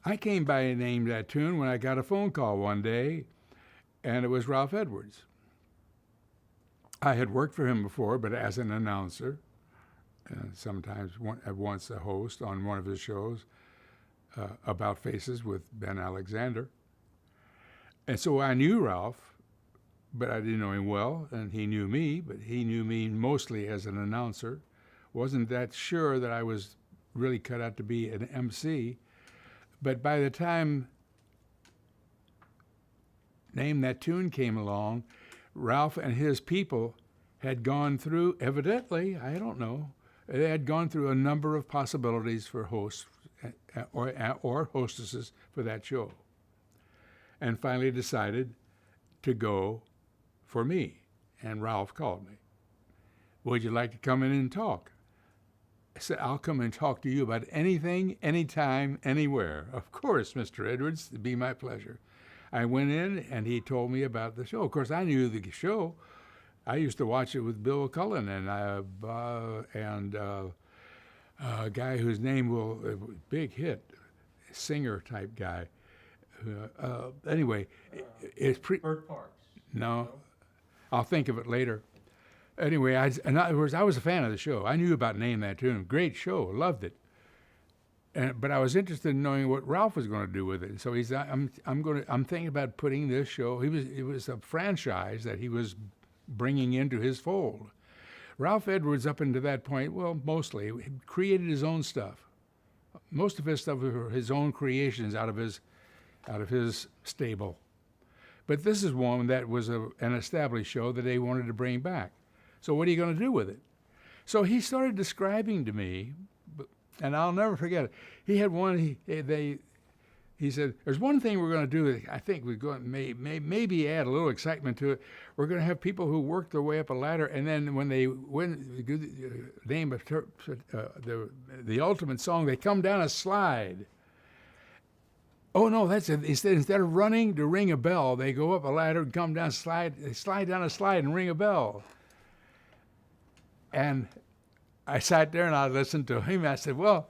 I came by name that tune when I got a phone call one day, and it was Ralph Edwards. I had worked for him before, but as an announcer, and sometimes once a host on one of his shows, About Faces with Ben Alexander. And so I knew Ralph, but I didn't know him well, and he knew me, but he knew me mostly as an announcer. Wasn't that sure that I was really cut out to be an MC. But by the time Name That Tune came along, Ralph and his people had gone through, evidently, I don't know, they had gone through a number of possibilities for hosts or hostesses for that show, and finally decided to go for me. And Ralph called me. Would you like to come in and talk? I said, I'll come and talk to you about anything, anytime, anywhere. Of course, Mr. Edwards, it'd be my pleasure. I went in and he told me about the show. Of course, I knew the show. I used to watch it with Bill Cullen and a guy whose name will, big hit, singer type guy. Anyway, it's Bert Parks. no, I'll think of it later. Anyway, in other words, I was a fan of the show. I knew about Name That Tune. Great show, loved it. But I was interested in knowing what Ralph was going to do with it. So I'm thinking about putting this show. It was a franchise that he was bringing into his fold. Ralph Edwards, up until that point, well, mostly created his own stuff. Most of his stuff were his own creations out of his stable. But this is one that was an established show that they wanted to bring back. So what are you going to do with it? So he started describing to me, and I'll never forget it. He had one. He said, "There's one thing we're going to do. I think we're going to maybe add a little excitement to it. We're going to have people who work their way up a ladder, and then when they win the name of the ultimate song, they come down a slide." Oh no, that's it. Instead of running to ring a bell, they go up a ladder and come down slide. They slide down a slide and ring a bell. And I sat there and I listened to him. I said, "Well,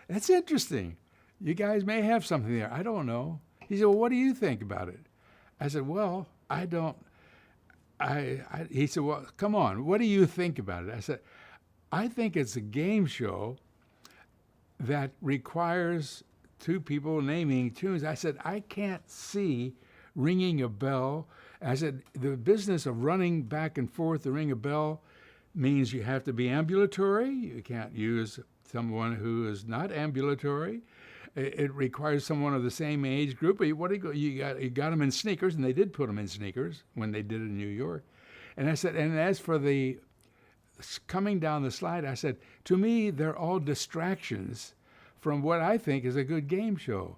that's interesting. You guys may have something there. I don't know." He said, "Well, what do you think about it?" I said, "Well, I don't." He said, "Well, come on. What do you think about it?" I said, "I think it's a game show that requires two people naming tunes." I said, "I can't see ringing a bell." I said, "The business of running back and forth to ring a bell means you have to be ambulatory. You can't use someone who is not ambulatory. It requires someone of the same age group. What do you got them in sneakers, and they did put them in sneakers when they did it in New York." And I said, and as for the coming down the slide, I said, to me, they're all distractions from what I think is a good game show.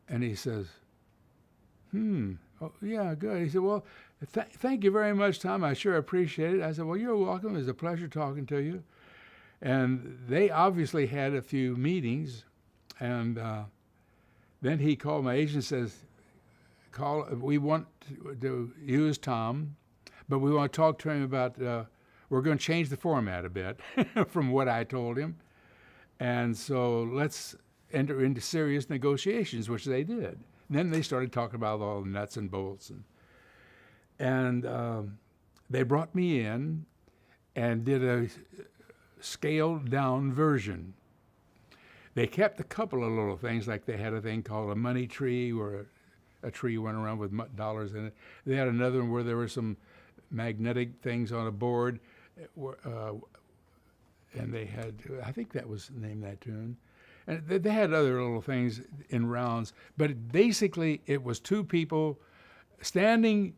And he says, oh, yeah, good. He said, "Well, thank you very much, Tom. I sure appreciate it." I said, "Well, you're welcome. It was a pleasure talking to you." And they obviously had a few meetings. And then he called my agent and says, "We want to use Tom, but we want to talk to him about, we're going to change the format a bit from what I told him. And so let's enter into serious negotiations," which they did. And then they started talking about all the nuts and bolts. And they brought me in and did a scaled down version. They kept a couple of little things, like they had a thing called a money tree, where a tree went around with dollars in it. They had another one where there were some magnetic things on a board, and they had, I think that was Name That Tune. And they had other little things in rounds, but basically it was two people standing,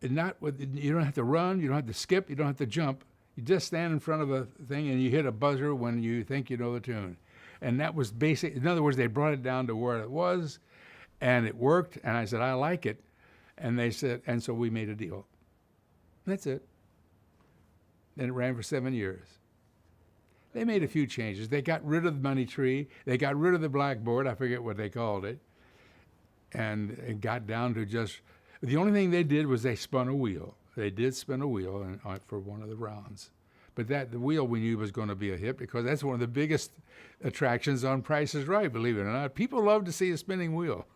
not with, you don't have to run, you don't have to skip, you don't have to jump. You just stand in front of a thing and you hit a buzzer when you think you know the tune. And that was basic. In other words, they brought it down to where it was, and it worked. And I said, "I like it." And they said, and so we made a deal. That's it. And it ran for 7 years. They made a few changes. They got rid of the money tree. They got rid of the blackboard. I forget what they called it. And it got down to just, the only thing they did was they spun a wheel. They did spin a wheel for one of the rounds. But the wheel we knew was going to be a hit because that's one of the biggest attractions on Price is Right, believe it or not. People love to see a spinning wheel.